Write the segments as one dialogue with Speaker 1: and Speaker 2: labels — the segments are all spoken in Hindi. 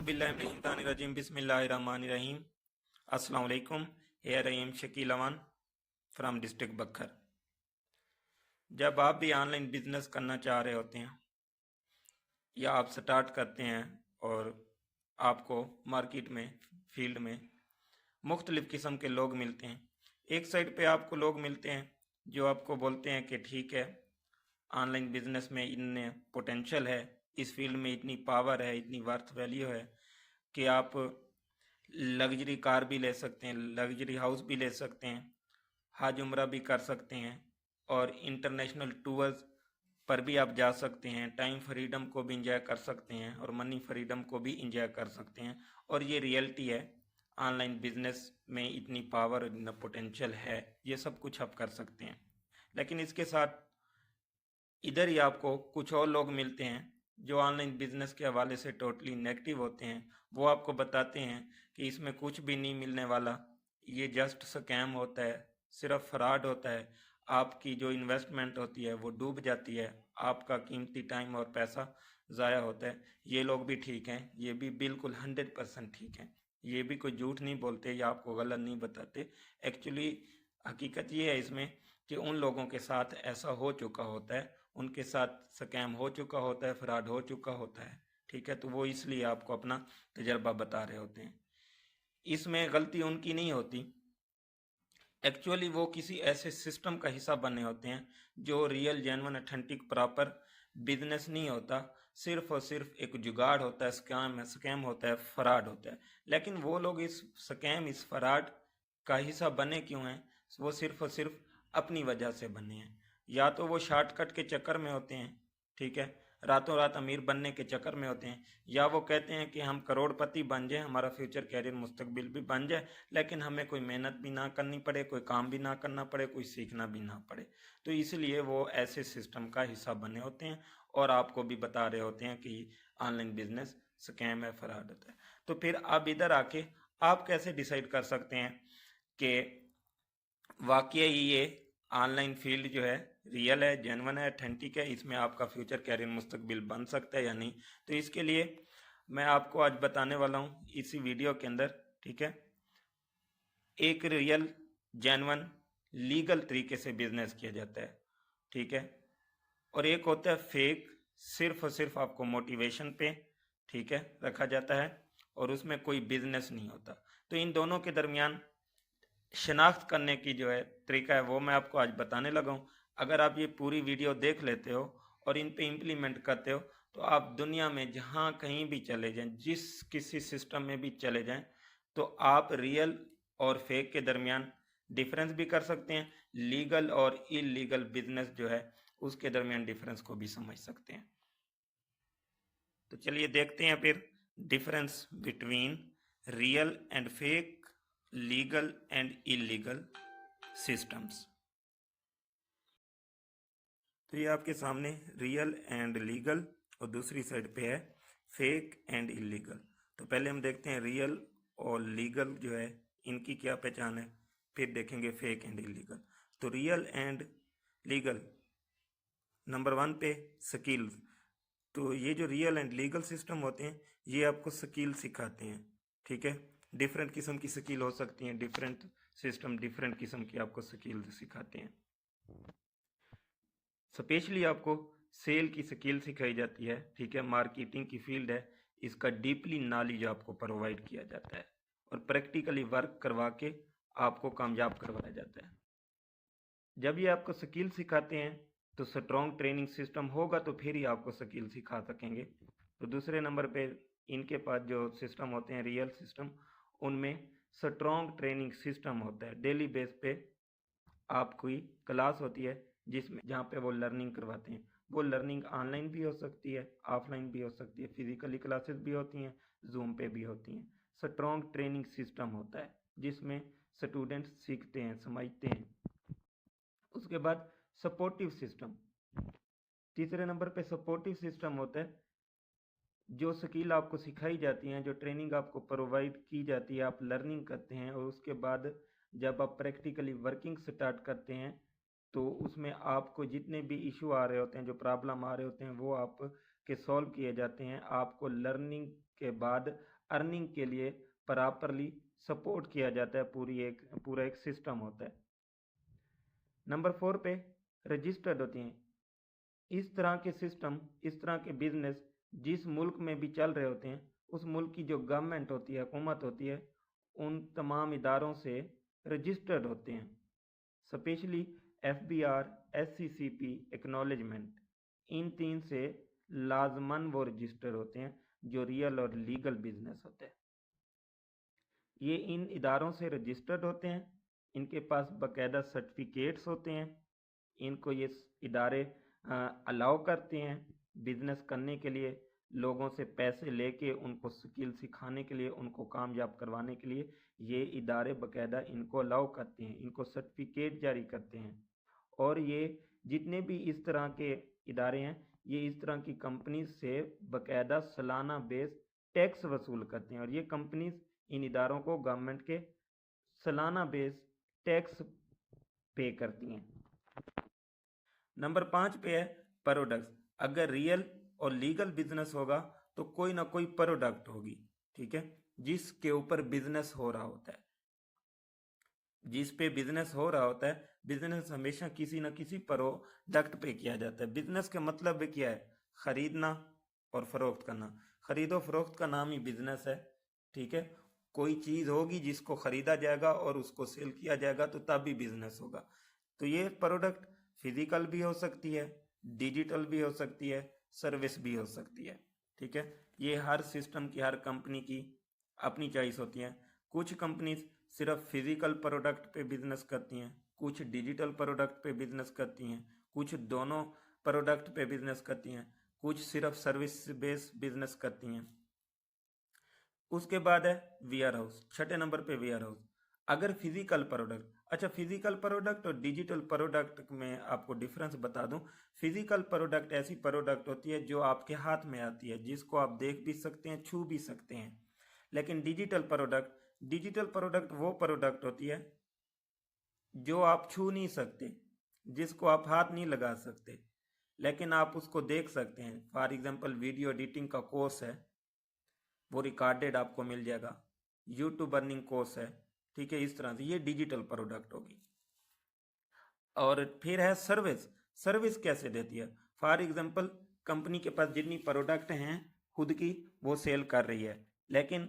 Speaker 1: औज़ुबिल्लाहिमिनश्शैतानिर्रजीम बिस्मिल्लाहिर्रहमानिर्रहीम। अस्सलाम वालेकुम। Here I am Shakeel Aman from district बखर। जब आप भी ऑनलाइन बिजनेस करना चाह रहे होते हैं या आप स्टार्ट करते हैं और आपको मार्केट में फील्ड में मुख्तलिफ़ किस्म के लोग मिलते हैं। एक साइड पे आपको लोग मिलते हैं जो आपको बोलते हैं कि ठीक है, ऑनलाइन बिजनेस में इतने पोटेंशियल है, इस फील्ड में इतनी पावर है, इतनी वर्थ वैल्यू है कि आप लग्जरी कार भी ले सकते हैं, लग्जरी हाउस भी ले सकते हैं, हज उम्रा भी कर सकते हैं और इंटरनेशनल टूर्स पर भी आप जा सकते हैं। टाइम फ्रीडम को भी इंजॉय कर सकते हैं और मनी फ्रीडम को भी इंजॉय कर सकते हैं। और ये रियलिटी है, ऑनलाइन बिजनेस में इतनी पावर, इतना पोटेंशियल है, ये सब कुछ आप कर सकते हैं। लेकिन इसके साथ इधर ही आपको कुछ और लोग मिलते हैं जो ऑनलाइन बिजनेस के हवाले से टोटली नेगेटिव होते हैं। वो आपको बताते हैं कि इसमें कुछ भी नहीं मिलने वाला, ये जस्ट स्कैम होता है, सिर्फ फ्रॉड होता है, आपकी जो इन्वेस्टमेंट होती है वो डूब जाती है, आपका कीमती टाइम और पैसा ज़ाया होता है। ये लोग भी ठीक हैं, ये भी बिल्कुल 100% ठीक हैं, ये भी कोई झूठ नहीं बोलते या आपको गलत नहीं बताते। एक्चुअली हकीकत ये है इसमें कि उन लोगों के साथ ऐसा हो चुका होता है, उनके साथ स्कैम हो चुका होता है, फ्रॉड हो चुका होता है, ठीक है। तो वो इसलिए आपको अपना तजर्बा बता रहे होते हैं। इसमें गलती उनकी नहीं होती, एक्चुअली वो किसी ऐसे सिस्टम का हिस्सा बने होते हैं जो real genuine authentic proper business नहीं होता, सिर्फ और सिर्फ एक जुगाड़ होता है, स्कैम होता है, फ्रॉड होता है। लेकिन वो लोग इस स्कैम, इस फ्रॉड का हिस्सा बने क्यों हैं? वो सिर्फ और सिर्फ अपनी वजह से बने हैं। या तो वो शॉर्टकट के चक्कर में होते हैं, ठीक है, रातों रात अमीर बनने के चक्कर में होते हैं, या वो कहते हैं कि हम करोड़पति बन जाएं, हमारा फ्यूचर कैरियर मुस्तकबिल भी बन जाए, लेकिन हमें कोई मेहनत भी ना करनी पड़े, कोई काम भी ना करना पड़े, कोई सीखना भी ना पड़े। तो इसलिए वो ऐसे सिस्टम का हिस्सा बने होते हैं और आपको भी बता रहे होते हैं कि ऑनलाइन बिजनेस स्कैम है, फ्रॉड होता है। तो फिर अब इधर आके आप कैसे डिसाइड कर सकते हैं कि वाकई ही ये ऑनलाइन फील्ड जो है रियल है, जेन्युइन है, ऑथेंटिक है, इसमें आपका फ्यूचर कैरियर मुस्तकबिल बन सकता है या नहीं? तो इसके लिए मैं आपको आज बताने वाला हूँ इसी वीडियो के अंदर, ठीक है, एक रियल जेन्युइन लीगल तरीके से बिजनेस किया जाता है, ठीक है, और एक होता है फेक, सिर्फ और सिर्फ आपको मोटिवेशन पे, ठीक है, रखा जाता है और उसमें कोई बिजनेस नहीं होता। तो इन दोनों के दरमियान शनाख्त करने की जो है तरीका है वो मैं आपको आज बताने लगा हूँ। अगर आप ये पूरी वीडियो देख लेते हो और इन पे इम्प्लीमेंट करते हो तो आप दुनिया में जहाँ कहीं भी चले जाएं, जिस किसी सिस्टम में भी चले जाएं, तो आप रियल और फेक के दरमियान डिफरेंस भी कर सकते हैं, लीगल और इलीगल बिजनेस जो है उसके दरमियान डिफरेंस को भी समझ सकते हैं। तो चलिए देखते हैं फिर difference between real and fake, legal and illegal systems. तो ये आपके सामने रियल एंड लीगल और दूसरी साइड पे है फेक एंड इलीगल। तो पहले हम देखते हैं रियल और लीगल जो है इनकी क्या पहचान है, फिर देखेंगे फेक एंड इलीगल। तो रियल एंड लीगल, नंबर 1 पे स्किल्स। तो ये जो रियल एंड लीगल सिस्टम होते हैं ये आपको स्किल सिखाते हैं, ठीक है, डिफरेंट किस्म की स्किल हो सकती हैं, डिफरेंट सिस्टम डिफरेंट किस्म की आपको स्किल सिखाते हैं। स्पेशली आपको सेल की स्किल सिखाई जाती है, ठीक है, मार्केटिंग की फील्ड है, इसका डीपली नॉलेज आपको प्रोवाइड किया जाता है और प्रैक्टिकली वर्क करवा के आपको कामयाब करवाया जाता है। जब ये आपको स्किल सिखाते हैं तो स्ट्रॉन्ग ट्रेनिंग सिस्टम होगा तो फिर ही आपको स्किल सिखा सकेंगे। तो दूसरे नंबर पे इनके पास जो सिस्टम होते हैं रियल सिस्टम, उनमें स्ट्रॉन्ग ट्रेनिंग सिस्टम होता है। डेली बेस पे आपकी क्लास होती है जिसमें जहाँ पे वो लर्निंग करवाते हैं। वो लर्निंग ऑनलाइन भी हो सकती है, ऑफलाइन भी हो सकती है, फिजिकली क्लासेस भी होती हैं, जूम पे भी होती हैं। स्ट्रॉन्ग ट्रेनिंग सिस्टम होता है जिसमें स्टूडेंट्स सीखते हैं, समझते हैं। उसके बाद सपोर्टिव सिस्टम, तीसरे नंबर पे सपोर्टिव सिस्टम होता है। जो स्किल आपको सिखाई जाती हैं, जो ट्रेनिंग आपको प्रोवाइड की जाती है, आप लर्निंग करते हैं और उसके बाद जब आप प्रैक्टिकली वर्किंग स्टार्ट करते हैं तो उसमें आपको जितने भी इशू आ रहे होते हैं, जो प्रॉब्लम आ रहे होते हैं, वो आप के सॉल्व किए जाते हैं। आपको लर्निंग के बाद अर्निंग के लिए प्रॉपरली सपोर्ट किया जाता है, पूरा एक सिस्टम होता है। नंबर 4 पे रजिस्टर्ड होती हैं। इस तरह के सिस्टम, इस तरह के बिजनेस जिस मुल्क में भी चल रहे होते हैं, उस मुल्क की जो गवर्नमेंट होती है, हुकूमत होती है, उन तमाम इदारों से रजिस्टर्ड होते हैं। स्पेशली FBR, SCCP, एक्नॉलेजमेंट, इन 3 से लाजमन वो रजिस्टर होते हैं जो रियल और लीगल बिजनेस होते हैं। ये इन इदारों से रजिस्टर्ड होते हैं, इनके पास बाकायदा सर्टिफिकेट्स होते हैं, इनको ये इदारे अलाउ करते हैं बिजनेस करने के लिए, लोगों से पैसे लेके उनको स्किल सिखाने के लिए, उनको कामयाब करवाने के लिए ये इदारे बाकायदा इनको अलाउ करते हैं, इनको सर्टिफिकेट जारी करते हैं। और ये जितने भी इस तरह के इदारे हैं, ये इस तरह की कंपनीज से बाकायदा सालाना बेस टैक्स वसूल करते हैं, और ये कंपनीज इन इदारों को गवर्नमेंट के सालाना बेस टैक्स पे करती हैं। नंबर 5 पे है प्रोडक्ट्स। अगर रियल और लीगल बिजनेस होगा तो कोई ना कोई प्रोडक्ट होगी, ठीक है, जिसके ऊपर बिजनेस हो रहा होता है। जिस पे बिजनेस हो रहा होता है, बिजनेस हमेशा किसी न किसी प्रोडक्ट पे किया जाता है। बिजनेस का मतलब क्या है? खरीदना और फरोख्त करना। खरीदो फरोख्त का नाम ही बिजनेस है, ठीक है। कोई चीज होगी जिसको खरीदा जाएगा और उसको सेल किया जाएगा, तो तब भी बिजनेस होगा। तो ये प्रोडक्ट फिजिकल भी हो सकती है, डिजिटल भी हो सकती है, सर्विस भी हो सकती है, ठीक है। ये हर सिस्टम की, हर कंपनी की अपनी चॉइस होती है। कुछ कंपनीज सिर्फ फिजिकल प्रोडक्ट पे बिजनेस करती हैं, कुछ डिजिटल प्रोडक्ट पे बिजनेस करती हैं, कुछ दोनों प्रोडक्ट पे बिजनेस करती हैं, कुछ सिर्फ सर्विस बेस्ड बिजनेस करती हैं। उसके बाद है वेयर हाउस। 6 नंबर पे वेयर हाउस। अगर फिजिकल प्रोडक्ट, अच्छा फिजिकल प्रोडक्ट और डिजिटल प्रोडक्ट में आपको डिफरेंस बता दूं। फिजिकल प्रोडक्ट ऐसी प्रोडक्ट होती है जो आपके हाथ में आती है, जिसको आप देख भी सकते हैं, छू भी सकते हैं। लेकिन डिजिटल प्रोडक्ट वो प्रोडक्ट होती है जो आप छू नहीं सकते, जिसको आप हाथ नहीं लगा सकते, लेकिन आप उसको देख सकते हैं। फॉर एग्जांपल वीडियो एडिटिंग का कोर्स है, वो रिकॉर्डेड आपको मिल जाएगा। यूट्यूब अर्निंग कोर्स है, ठीक है। इस तरह से ये डिजिटल प्रोडक्ट होगी। और फिर है सर्विस। सर्विस कैसे देती है? फॉर एग्जांपल कंपनी के पास जितनी प्रोडक्ट हैं खुद की, वो सेल कर रही है, लेकिन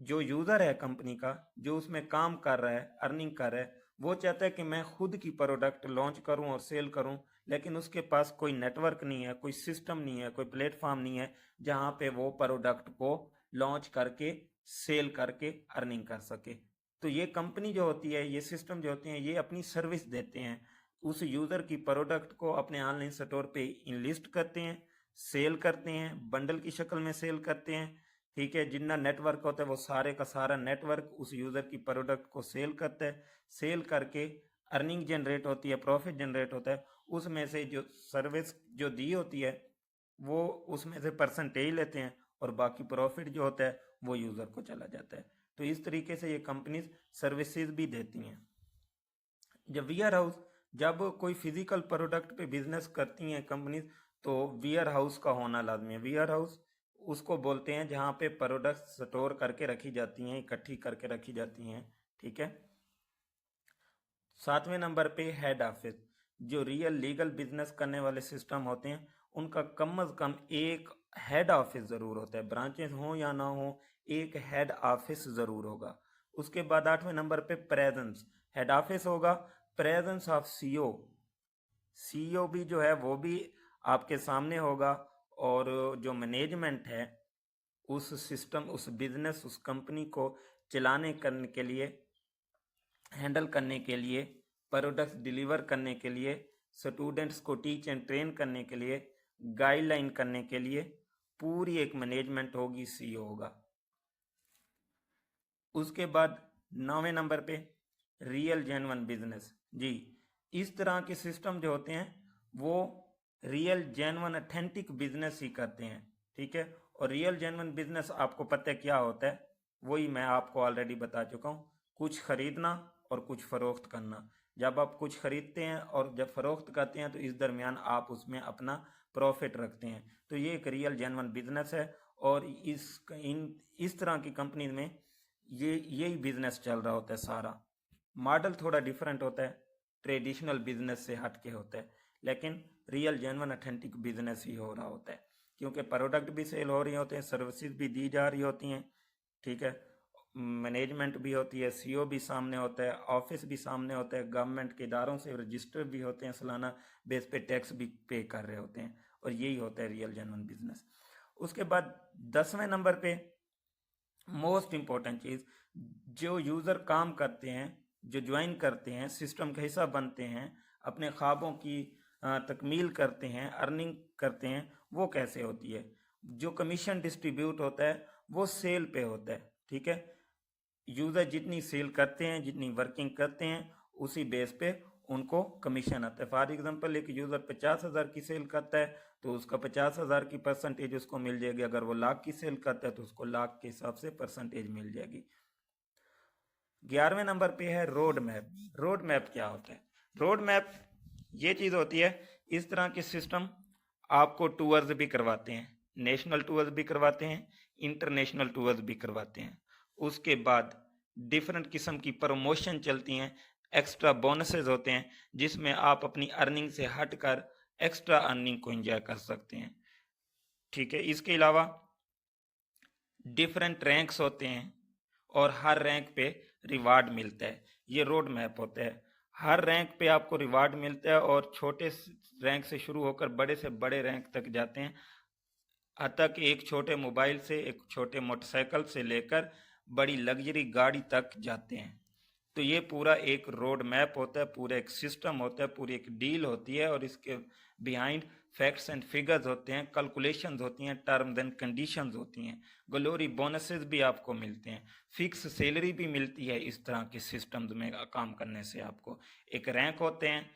Speaker 1: जो यूजर है कंपनी का, जो उसमें काम कर रहा है, अर्निंग कर रहा है, वो चाहता है कि मैं खुद की प्रोडक्ट लॉन्च करूं और सेल करूं, लेकिन उसके पास कोई नेटवर्क नहीं है, कोई सिस्टम नहीं है, कोई प्लेटफॉर्म नहीं है जहां पे वो प्रोडक्ट को लॉन्च करके सेल करके अर्निंग कर सके। तो ये कंपनी जो होती है, ये सिस्टम जो होते हैं, ये अपनी सर्विस देते हैं। उस यूजर की प्रोडक्ट को अपने ऑनलाइन स्टोर पे इनलिस्ट करते हैं, सेल करते हैं, बंडल की शक्ल में सेल करते हैं, ठीक है। जितना नेटवर्क होता है वो सारे का सारा नेटवर्क उस यूजर की प्रोडक्ट को सेल करता है। सेल करके अर्निंग जनरेट होती है, प्रॉफिट जनरेट होता है। उसमें से जो सर्विस जो दी होती है, वो उसमें से परसेंटेज लेते हैं, और बाकी प्रॉफिट जो होता है वो यूजर को चला जाता है। तो इस तरीके से ये कंपनीज सर्विसेज भी देती हैं। जब वेयर हाउस, जब कोई फिजिकल प्रोडक्ट पे बिजनेस करती हैं कंपनीज, तो वेयर हाउस का होना लाजमी है। वेयर हाउस उसको बोलते हैं जहां पे प्रोडक्ट स्टोर करके रखी जाती हैं, इकट्ठी करके रखी जाती हैं, ठीक है। 7वें नंबर पे हेड ऑफिस। जो रियल लीगल बिजनेस करने वाले सिस्टम होते हैं, उनका कम अज कम एक हेड ऑफिस जरूर होता है। ब्रांचेस हो या ना हो, एक हेड ऑफिस जरूर होगा। उसके बाद 8वें नंबर पे प्रेजेंस। हेड ऑफिस होगा, प्रेजेंस ऑफ सीईओ। सीईओ भी जो है वो भी आपके सामने होगा, और जो मैनेजमेंट है उस सिस्टम, उस बिजनेस, उस कंपनी को चलाने करने के लिए, हैंडल करने के लिए, प्रोडक्ट्स डिलीवर करने के लिए, स्टूडेंट्स को टीच एंड ट्रेन करने के लिए, गाइडलाइन करने के लिए पूरी एक मैनेजमेंट होगी, सीईओ होगा। उसके बाद 9वें नंबर पे रियल जेन्युइन बिजनेस। जी, इस तरह के सिस्टम जो होते हैं वो रियल जेन्युइन ऑथेंटिक बिजनेस ही करते हैं, ठीक है। और रियल जेन्युइन बिजनेस आपको पता है क्या होता है? वही मैं आपको ऑलरेडी बता चुका हूँ। कुछ खरीदना और कुछ फरोख्त करना। जब आप कुछ खरीदते हैं और जब फरोख्त करते हैं, तो इस दरमियान आप उसमें अपना प्रॉफिट रखते हैं। तो ये एक रियल जेन्युइन बिजनेस है और इस तरह की कंपनी में यही बिजनेस चल रहा होता है। सारा मॉडल थोड़ा डिफरेंट होता है, ट्रेडिशनल बिजनेस से हट के होता है, लेकिन रियल जेन्युइन ऑथेंटिक बिजनेस ही हो रहा होता है, क्योंकि प्रोडक्ट भी सेल हो रही होते हैं, सर्विसेज भी दी जा रही होती हैं, ठीक है, मैनेजमेंट भी होती है, सीईओ भी सामने होता है, ऑफिस भी सामने होता है, गवर्नमेंट के इदारों से रजिस्टर भी होते हैं, सालाना बेस पे टैक्स भी पे कर रहे होते हैं, और यही होता है रियल जेन्युइन बिजनेस। उसके बाद 10वें नंबर पे मोस्ट इंपॉर्टेंट चीज, जो यूजर काम करते हैं, जो ज्वाइन करते हैं, सिस्टम का हिस्सा बनते हैं, अपने ख्वाबों की तकमील करते हैं, अर्निंग करते हैं, वो कैसे होती है। जो कमीशन डिस्ट्रीब्यूट होता है वो सेल पे होता है, ठीक है। यूजर जितनी सेल करते हैं, जितनी वर्किंग करते हैं, उसी बेस पे उनको कमीशन आता है। फॉर एग्जांपल एक यूजर 50,000 की सेल करता है तो उसका 50,000 की परसेंटेज उसको मिल जाएगी। अगर वो लाख की सेल करता है तो उसको लाख के हिसाब से परसेंटेज मिल जाएगी। 11वें नंबर पे है रोड मैप। रोड मैप क्या होता है? रोड मैप ये चीज होती है, इस तरह के सिस्टम आपको टूर्स भी करवाते हैं, नेशनल टूर्स भी करवाते हैं, इंटरनेशनल टूर्स भी करवाते हैं। उसके बाद डिफरेंट किस्म की प्रमोशन चलती हैं, एक्स्ट्रा बोनसेस होते हैं, जिसमें आप अपनी अर्निंग से हटकर एक्स्ट्रा अर्निंग को एंजॉय कर सकते हैं, ठीक है। इसके अलावा डिफरेंट रैंक्स होते हैं और हर रैंक पे रिवार्ड मिलता है। ये रोड मैप होता है, हर रैंक पे आपको रिवार्ड मिलता है और छोटे रैंक से शुरू होकर बड़े से बड़े रैंक तक जाते हैं। तक एक छोटे मोबाइल से, एक छोटे मोटरसाइकिल से लेकर बड़ी लग्जरी गाड़ी तक जाते हैं। तो ये पूरा एक रोड मैप होता है, पूरा एक सिस्टम होता है, पूरी एक डील होती है और इसके बिहाइंड फैक्ट्स एंड फिगर्स होते हैं, कैलकुलेशंस होती हैं, टर्म्स एंड कंडीशंस होती हैं, ग्लोरी बोनसेस भी आपको मिलते हैं, फिक्स सैलरी भी मिलती है। इस तरह के सिस्टम्स में काम करने से आपको एक रैंक होते हैं,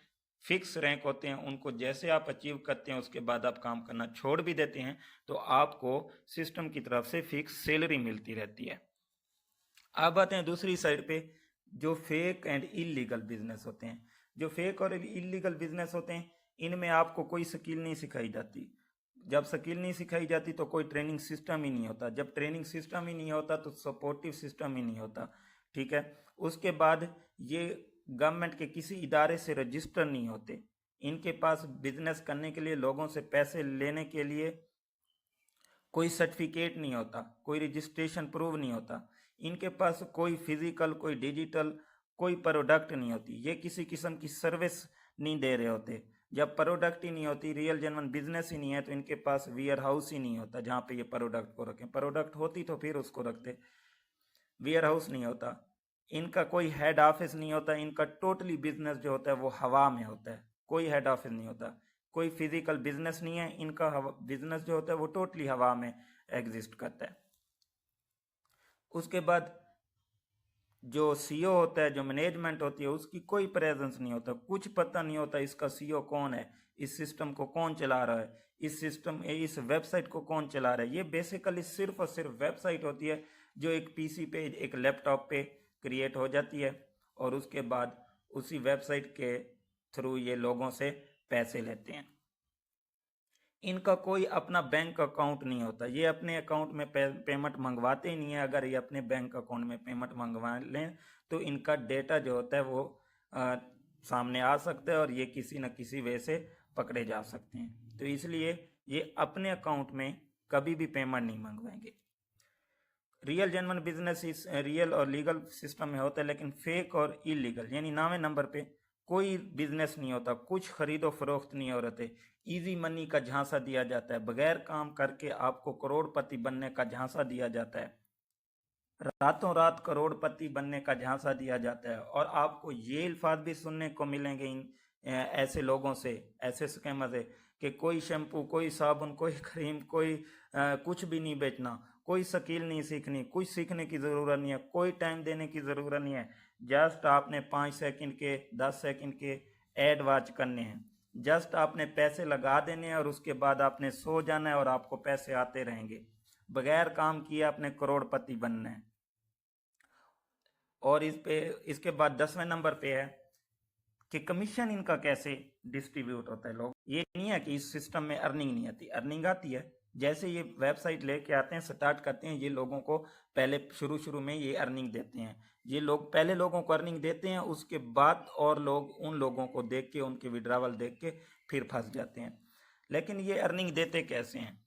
Speaker 1: फिक्स रैंक होते हैं, उनको जैसे आप अचीव करते हैं उसके बाद आप काम करना छोड़ भी देते हैं तो आपको सिस्टम की तरफ से फिक्स सैलरी मिलती रहती है। अब आते हैं दूसरी साइड पे, जो फेक एंड इलीगल बिजनेस होते हैं। जो फेक और इलीगल बिजनेस होते हैं, इनमें आपको कोई स्किल नहीं सिखाई जाती। जब स्किल नहीं सिखाई जाती तो कोई ट्रेनिंग सिस्टम ही नहीं होता, जब ट्रेनिंग सिस्टम ही नहीं होता तो सपोर्टिव सिस्टम ही नहीं होता, ठीक है। उसके बाद ये गवर्नमेंट के किसी इदारे से रजिस्टर नहीं होते, इनके पास बिजनेस करने के लिए, लोगों से पैसे लेने के लिए कोई सर्टिफिकेट नहीं होता, कोई रजिस्ट्रेशन प्रूव नहीं होता, इनके पास कोई फिजिकल, कोई डिजिटल, कोई प्रोडक्ट नहीं होती, ये किसी किस्म की सर्विस नहीं दे रहे होते। जब प्रोडक्ट ही नहीं होती, रियल जेन्युइन बिजनेस ही नहीं है, तो इनके पास वेयर हाउस ही नहीं होता जहाँ पे ये प्रोडक्ट को रखें। प्रोडक्ट होती तो फिर उसको रखते, वेयर हाउस नहीं होता, इनका कोई हेड ऑफिस नहीं होता, इनका टोटली बिजनेस जो होता है वो हवा में होता है, कोई हेड ऑफिस नहीं होता, कोई फिजिकल बिजनेस नहीं है, इनका बिजनेस जो होता है वो टोटली हवा में एग्जिस्ट करता है। उसके बाद जो सीईओ होता है, जो मैनेजमेंट होती है, उसकी कोई प्रेजेंस नहीं होता, कुछ पता नहीं होता इसका सीईओ कौन है, इस सिस्टम को कौन चला रहा है, इस वेबसाइट को कौन चला रहा है। ये बेसिकली सिर्फ और सिर्फ वेबसाइट होती है जो एक पीसी पे, एक लैपटॉप पे क्रिएट हो जाती है और उसके बाद उसी वेबसाइट के थ्रू ये लोगों से पैसे लेते हैं। इनका कोई अपना बैंक अकाउंट नहीं होता, ये अपने अकाउंट में पेमेंट मंगवाते ही नहीं है। अगर ये अपने बैंक अकाउंट में पेमेंट मंगवा लें तो इनका डेटा जो होता है वो सामने आ सकता है और ये किसी न किसी वे से पकड़े जा सकते हैं। तो इसलिए ये अपने अकाउंट में कभी भी पेमेंट नहीं मंगवाएंगे। रियल जेन्युइन बिजनेस इस रियल और लीगल सिस्टम में होता है, लेकिन फेक और इलीगल यानी 9वें नंबर पे कोई बिजनेस नहीं होता, कुछ खरीदो फरोख्त नहीं हो रहे, इजी मनी का झांसा दिया जाता है, बगैर काम करके आपको करोड़पति बनने का झांसा दिया जाता है, रातों रात करोड़पति बनने का झांसा दिया जाता है। और आपको ये अल्फाज भी सुनने को मिलेंगे इन ऐसे लोगों से, ऐसे स्कैमर से, कि कोई शैम्पू, कोई साबुन, कोई क्रीम, कोई कुछ भी नहीं बेचना, कोई स्किल नहीं सीखनी, कुछ सीखने की ज़रूरत नहीं है, कोई टाइम देने की ज़रूरत नहीं है, जस्ट आपने 5 सेकंड के, 10 सेकंड के एड वॉच करने हैं, जस्ट आपने पैसे लगा देने हैं और उसके बाद आपने सो जाना है और आपको पैसे आते रहेंगे। बगैर काम किए आपने करोड़पति बनना है। और इसके बाद 10वें नंबर पे है कि कमीशन इनका कैसे डिस्ट्रीब्यूट होता है। लोग ये नहीं है कि इस सिस्टम में अर्निंग नहीं आती, अर्निंग आती है। जैसे ये वेबसाइट लेके आते हैं, स्टार्ट करते हैं, ये लोगों को पहले शुरू में ये अर्निंग देते हैं। ये लोग पहले लोगों को अर्निंग देते हैं, उसके बाद और लोग उन लोगों को देख के, उनके विड्रावल देख के फिर फंस जाते हैं। लेकिन ये अर्निंग देते कैसे हैं?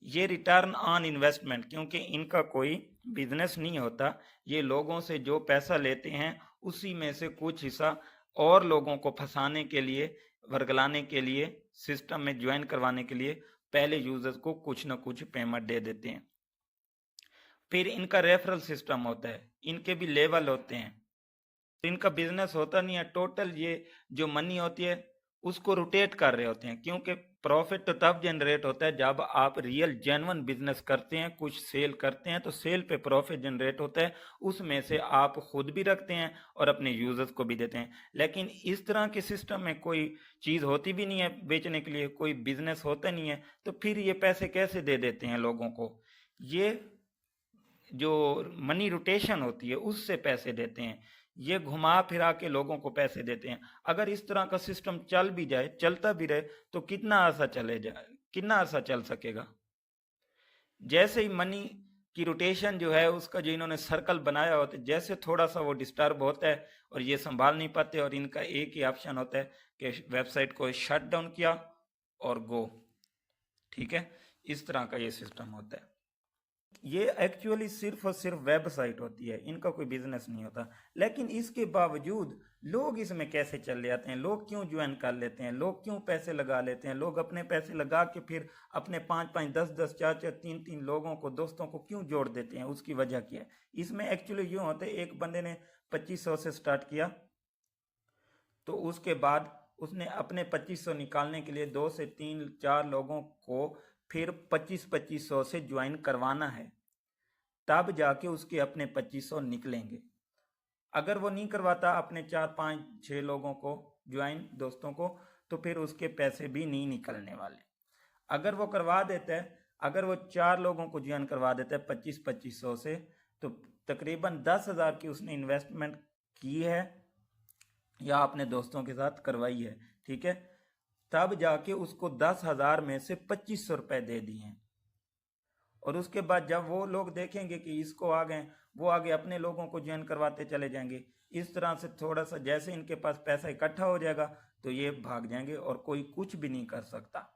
Speaker 1: ये रिटर्न ऑन इन्वेस्टमेंट, क्योंकि इनका कोई बिजनेस नहीं होता, ये लोगों से जो पैसा लेते हैं उसी में से कुछ हिस्सा और लोगों को फंसाने के लिए, वर्गलाने के लिए, सिस्टम में ज्वाइन करवाने के लिए पहले यूजर्स को कुछ ना कुछ पेमेंट दे देते हैं। फिर इनका रेफरल सिस्टम होता है, इनके भी लेवल होते हैं। तो इनका बिजनेस होता नहीं है, टोटल ये जो मनी होती है उसको रोटेट कर रहे होते हैं। क्योंकि प्रॉफिट तो तब जनरेट होता है जब आप रियल जेन्युइन बिजनेस करते हैं, कुछ सेल करते हैं, तो सेल पे प्रॉफिट जनरेट होता है, उसमें से आप खुद भी रखते हैं और अपने यूजर्स को भी देते हैं। लेकिन इस तरह के सिस्टम में कोई चीज़ होती भी नहीं है बेचने के लिए, कोई बिजनेस होता नहीं है, तो फिर ये पैसे कैसे दे देते हैं लोगों को? ये जो मनी रोटेशन होती है उससे पैसे देते हैं, ये घुमा फिरा के लोगों को पैसे देते हैं। अगर इस तरह का सिस्टम चल भी जाए, चलता भी रहे, तो कितना अर्सा चल सकेगा? जैसे ही मनी की रोटेशन जो है उसका जो इन्होंने सर्कल बनाया होता है, जैसे थोड़ा सा वो डिस्टर्ब होता है और ये संभाल नहीं पाते, और इनका एक ही ऑप्शन होता है कि वेबसाइट को शट डाउन किया और गो। ठीक है, इस तरह का ये सिस्टम होता है। ये एक्चुअली सिर्फ और सिर्फ वेबसाइट होती है, इनका कोई बिजनेस नहीं होता। लेकिन इसके बावजूद लोग इसमें कैसे चले जाते हैं? लोग क्यों ज्वाइन कर लेते हैं? लोग क्यों पैसे लगा लेते हैं? लोग अपने पैसे लगा के फिर अपने 5-5, 10-10, 4-4, 3-3 लोगों को, दोस्तों को क्यों जोड़ देते हैं? उसकी वजह क्या है? इसमें एक्चुअली यूँ होता है, एक बंदे ने 2500 से स्टार्ट किया, तो उसके बाद उसने अपने 2500 निकालने के लिए 2 से 3-4 लोगों को फिर 2500 से ज्वाइन करवाना है, तब जाके उसके अपने 2500 निकलेंगे। अगर वो नहीं करवाता अपने 4-5-6 लोगों को ज्वाइन, दोस्तों को, तो फिर उसके पैसे भी नहीं निकलने वाले। अगर वो करवा देता है, अगर वो 4 लोगों को ज्वाइन करवा देता है 2500 से, तो तकरीबन 10,000 की उसने इन्वेस्टमेंट की है या अपने दोस्तों के साथ करवाई है। ठीक है, तब जाके उसको 10,000 में से 2500 रुपए दे दिए हैं। और उसके बाद जब वो लोग देखेंगे कि इसको आ गए, वो आगे अपने लोगों को ज्वाइन करवाते चले जाएंगे। इस तरह से थोड़ा सा जैसे इनके पास पैसा इकट्ठा हो जाएगा तो ये भाग जाएंगे और कोई कुछ भी नहीं कर सकता।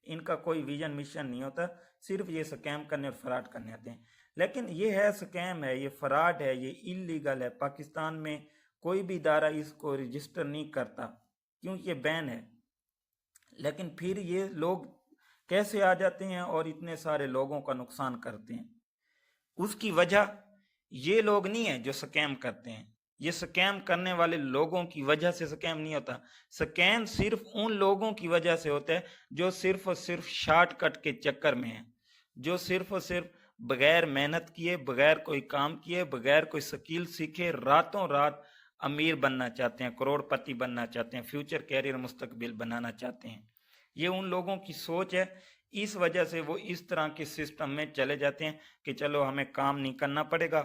Speaker 1: इनका कोई विजन मिशन नहीं होता, सिर्फ ये स्कैम करने और फ्रॉड करने आते हैं। लेकिन ये है स्कैम है, ये फ्रॉड है, ये इलीगल है। पाकिस्तान में कोई भी इदारा इसको रजिस्टर नहीं करता क्योंकि ये बैन है। लेकिन फिर ये लोग कैसे आ जाते हैं और इतने सारे लोगों का नुकसान करते हैं? उसकी वजह ये लोग नहीं है जो स्कैम करते हैं, ये स्कैम करने वाले लोगों की वजह से स्कैम नहीं होता। स्कैम सिर्फ उन लोगों की वजह से होता है जो सिर्फ और सिर्फ शॉर्टकट के चक्कर में है, जो सिर्फ और सिर्फ बगैर मेहनत किए, बगैर कोई काम किए, बगैर कोई स्किल सीखे, रातों रात अमीर बनना चाहते हैं, करोड़पति बनना चाहते हैं, फ्यूचर कैरियर मुस्तकबिल बनाना चाहते हैं। ये उन लोगों की सोच है। इस वजह से वो इस तरह के सिस्टम में चले जाते हैं कि चलो हमें काम नहीं करना पड़ेगा,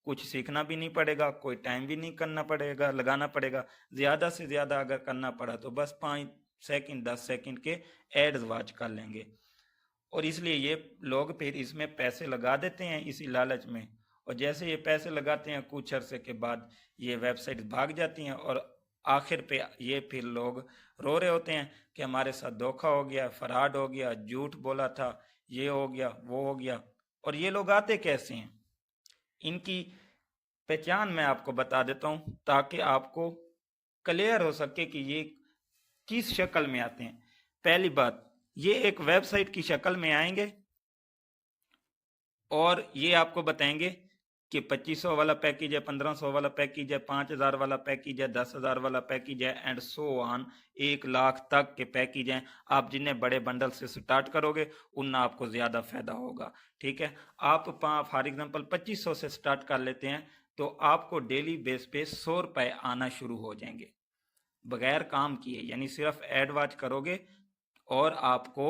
Speaker 1: कुछ सीखना भी नहीं पड़ेगा, कोई टाइम भी नहीं करना पड़ेगा, लगाना पड़ेगा। ज़्यादा से ज़्यादा अगर करना पड़ा तो बस 5 सेकंड 10 सेकंड के एड्स वॉच कर लेंगे। और इसलिए ये लोग फिर इसमें पैसे लगा देते हैं इसी लालच में। और जैसे ये पैसे लगाते हैं, कुछ अरसे के बाद ये वेबसाइट भाग जाती हैं और आखिर पे ये फिर लोग रो रहे होते हैं कि हमारे साथ धोखा हो गया, फ्रॉड हो गया, झूठ बोला था, ये हो गया, वो हो गया। और ये लोग आते कैसे हैं, इनकी पहचान मैं आपको बता देता हूं ताकि आपको क्लियर हो सके कि ये किस शक्ल में आते हैं। पहली बात, ये एक वेबसाइट की शक्ल में आएंगे और ये आपको बताएंगे कि 2500 वाला पैकेज है, 1500 वाला पैकेज है, 5000 वाला पैकेज है, 10,000 वाला पैकेज है, एंड सो ऑन, 1 लाख तक के पैकेज हैं। आप जिन्हें बड़े बंडल से स्टार्ट करोगे उतना आपको ज़्यादा फायदा होगा। ठीक है, आप फॉर एग्जांपल 2500 से स्टार्ट कर लेते हैं तो आपको डेली बेस पे 100 रुपये आना शुरू हो जाएंगे बगैर काम किए, यानी सिर्फ एड वॉच करोगे और आपको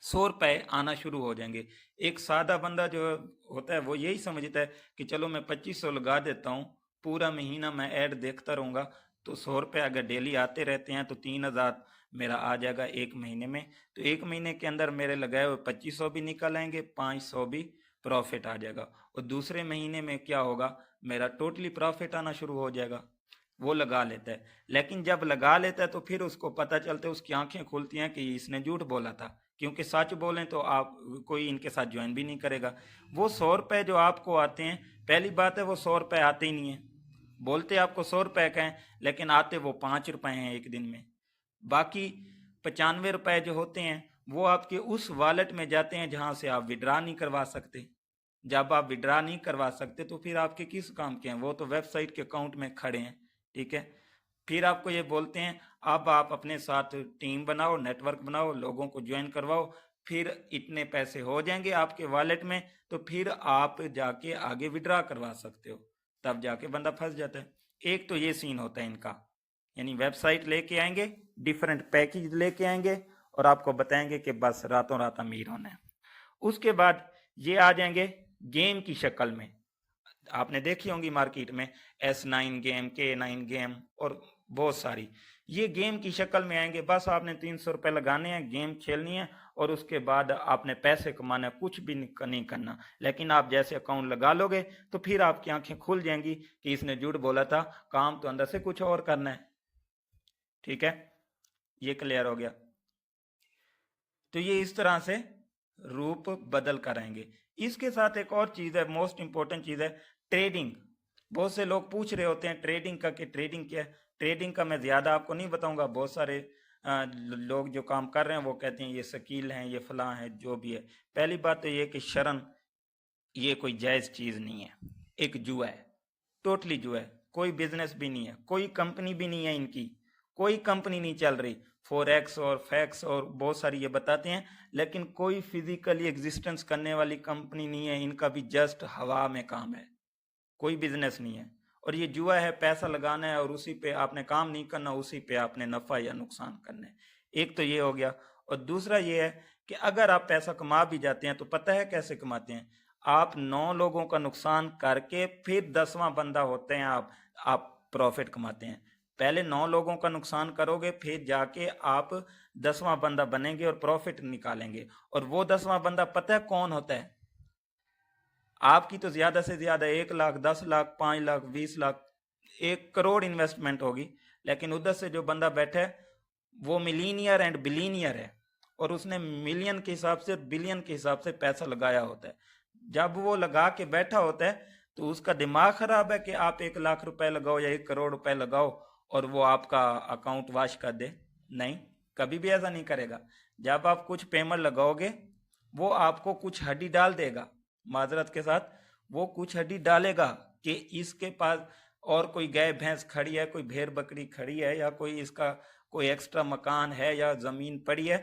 Speaker 1: 100 रुपये आना शुरू हो जाएंगे। एक सादा बंदा जो होता है वो यही समझता है कि चलो मैं 2500 लगा देता हूँ, पूरा महीना मैं ऐड देखता रहूँगा तो 100 रुपये अगर डेली आते रहते हैं तो 3,000 मेरा आ जाएगा एक महीने में। तो एक महीने के अंदर मेरे लगाए हुए 2500 भी निकल आएंगे, 500 भी प्रॉफिट आ जाएगा। और दूसरे महीने में क्या होगा, मेरा टोटली प्रॉफिट आना शुरू हो जाएगा। वो लगा लेता है, लेकिन जब लगा लेता है तो फिर उसको पता चलता है, उसकी आंखें खुलती हैं कि इसने झूठ बोला था, क्योंकि सच बोलें तो आप कोई इनके साथ ज्वाइन भी नहीं करेगा। वो 100 रुपये जो आपको आते हैं, पहली बात है वो 100 रुपये आते ही नहीं है। बोलते आपको 100 रुपये का है, लेकिन आते वो 5 रुपये हैं एक दिन में। बाकी 95 रुपये जो होते हैं वो आपके उस वॉलेट में जाते हैं जहां से आप विड्रा नहीं करवा सकते। जब आप विड्रा नहीं करवा सकते तो फिर आपके किस काम के हैं, वो तो वेबसाइट के अकाउंट में खड़े हैं। ठीक है, फिर आपको ये बोलते हैं अब आप अपने साथ टीम बनाओ, नेटवर्क बनाओ, लोगों को ज्वाइन करवाओ, फिर इतने पैसे हो जाएंगे आपके वॉलेट में, तो फिर आप जाके आगे विड्रा करवा सकते हो। तब जाके बंदा फंस जाता है। एक तो ये सीन होता है इनका, यानी वेबसाइट लेके आएंगे, डिफरेंट पैकेज लेके आएंगे और आपको बताएंगे कि बस रातों रात अमीर होना है। उसके बाद ये आ जाएंगे गेम की शक्ल में। आपने देखी होंगी मार्केट में S9 गेम, K9 गेम और बहुत सारी, ये गेम की शक्ल में आएंगे। बस आपने 300 रुपये लगाने हैं, गेम खेलनी है और उसके बाद आपने पैसे कमाना है, कुछ भी नहीं करना। लेकिन आप जैसे अकाउंट लगा लोगे तो फिर आपकी आंखें खुल जाएंगी कि इसने झूठ बोला था, काम तो अंदर से कुछ और करना है। ठीक है, ये क्लियर हो गया। तो ये इस तरह से रूप बदल कर आएंगे। इसके साथ एक और चीज है, मोस्ट इंपॉर्टेंट चीज है, ट्रेडिंग। बहुत से लोग पूछ रहे होते हैं ट्रेडिंग का कि ट्रेडिंग क्या है। ट्रेडिंग का मैं ज्यादा आपको नहीं बताऊंगा, बहुत सारे लोग जो काम कर रहे हैं वो कहते हैं ये शकील हैं, ये फलां है, जो भी है। पहली बात तो ये कि शर्म, ये कोई जायज चीज नहीं है, एक जुआ है, टोटली जुआ है। कोई बिजनेस भी नहीं है, कोई कंपनी भी नहीं है इनकी, कोई कंपनी नहीं चल रही। फॉरेक्स और फैक्स और बहुत सारी ये बताते हैं, लेकिन कोई फिजिकली एग्जिस्टेंस करने वाली कंपनी नहीं है इनका, भी जस्ट हवा में काम है, कोई बिजनेस नहीं है। और ये जुआ है, पैसा लगाना है और उसी पे आपने काम नहीं करना, उसी पे आपने नफा या नुकसान करना है। एक तो ये हो गया। और दूसरा ये है कि अगर आप पैसा कमा भी जाते हैं तो पता है कैसे कमाते हैं, आप 9 लोगों का नुकसान करके फिर 10वां बंदा होते हैं आप प्रॉफिट कमाते हैं। पहले 9 लोगों का नुकसान करोगे, फिर जाके आप 10वां बंदा बनेंगे और प्रॉफिट निकालेंगे। और वो 10वां बंदा पता है कौन होता है? आपकी तो ज्यादा से ज्यादा 1 लाख, 10 लाख, 5 लाख, 20 लाख, 1 करोड़ इन्वेस्टमेंट होगी, लेकिन उधर से जो बंदा बैठा है वो मिलीनियर एंड बिलीनियर है, और उसने मिलियन के हिसाब से, बिलियन के हिसाब से पैसा लगाया होता है। जब वो लगा के बैठा होता है तो उसका दिमाग खराब है कि आप 1 लाख रुपए लगाओ या 1 करोड़ रुपए लगाओ और वो आपका अकाउंट वाश कर दे। नहीं, कभी भी ऐसा नहीं करेगा। जब आप कुछ पेमेंट लगाओगे वो आपको कुछ हड्डी डाल देगा, माजरत के साथ, वो कुछ हड्डी डालेगा कि इसके पास और कोई गाय भैंस खड़ी है, कोई भेड़ बकरी खड़ी है, या कोई इसका कोई एक्स्ट्रा मकान है या जमीन पड़ी है,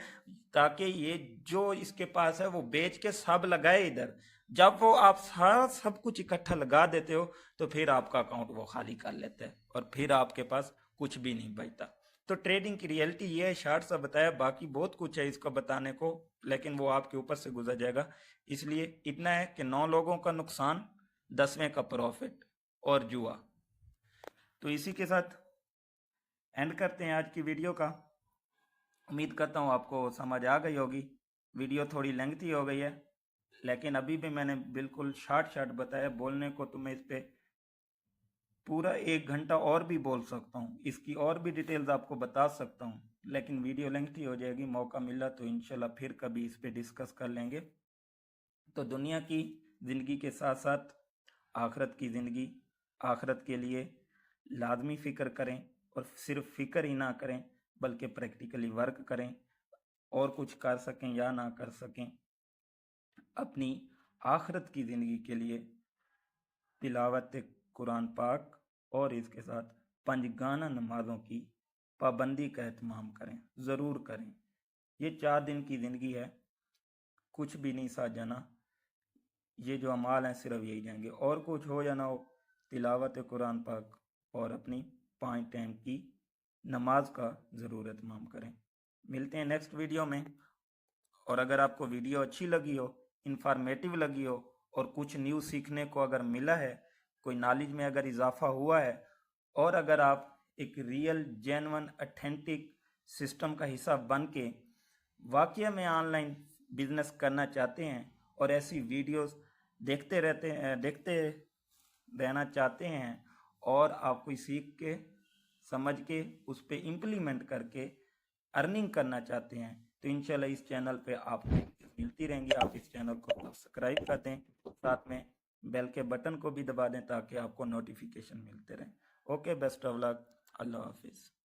Speaker 1: ताकि ये जो इसके पास है वो बेच के सब लगाए इधर। जब वो आप सारा सब कुछ इकट्ठा लगा देते हो तो फिर आपका अकाउंट वो खाली कर लेता है और फिर आपके पास कुछ भी नहीं बचता। तो ट्रेडिंग की रियलिटी ये है, शार्ट सा बताया, बाकी बहुत कुछ है इसका बताने को, लेकिन वो आपके ऊपर से गुजर जाएगा। इसलिए इतना है कि 9 लोगों का नुकसान, 10वें का प्रॉफिट और जुआ। तो इसी के साथ एंड करते हैं आज की वीडियो का। उम्मीद करता हूँ आपको समझ आ गई होगी। वीडियो थोड़ी लेंथी हो गई है, लेकिन अभी भी मैंने बिल्कुल शॉर्ट बताया। बोलने को तो मैं इस पर पूरा 1 घंटा और भी बोल सकता हूँ, इसकी और भी डिटेल्स आपको बता सकता हूँ, लेकिन वीडियो लेंथी हो जाएगी। मौका मिला तो इंशाल्लाह फिर कभी इस पे डिस्कस कर लेंगे। तो दुनिया की ज़िंदगी के साथ साथ आखिरत की ज़िंदगी, आखिरत के लिए लाजमी फ़िक्र करें, और सिर्फ फ़िक्र ही ना करें बल्कि प्रैक्टिकली वर्क करें, और कुछ कर सकें या ना कर सकें। अपनी आखिरत की ज़िंदगी के लिए तिलावत कुरान पाक और इसके साथ पंजगाना नमाज़ों की पाबंदी का एहतमाम करें, ज़रूर करें। ये 4 दिन की ज़िंदगी है, कुछ भी नहीं साथ जाना। ये जो अमाल हैं सिर्फ यही जाएंगे, और कुछ हो या ना हो, तिलावत कुरान पाक और अपनी 5 टाइम की नमाज का ज़रूर एहतमाम करें। मिलते हैं नेक्स्ट वीडियो में। और अगर आपको वीडियो अच्छी लगी हो, इंफॉर्मेटिव लगी हो, और कुछ न्यू सीखने को अगर मिला है, कोई नॉलेज में अगर इजाफा हुआ है, और अगर आप एक रियल जेन्युइन ऑथेंटिक सिस्टम का हिस्सा बन के वाकई में ऑनलाइन बिजनेस करना चाहते हैं और ऐसी वीडियोस देखते रहना चाहते हैं और आप कोई सीख के समझ के उस पर इम्प्लीमेंट करके अर्निंग करना चाहते हैं तो इंशाल्लाह इस चैनल पे आपको मिलती रहेंगी। आप इस चैनल को सब्सक्राइब कर दें, साथ में बेल के बटन को भी दबा दें ताकि आपको नोटिफिकेशन मिलते रहें। ओके, बेस्ट ऑफ लक, अल्लाह हाफिज़।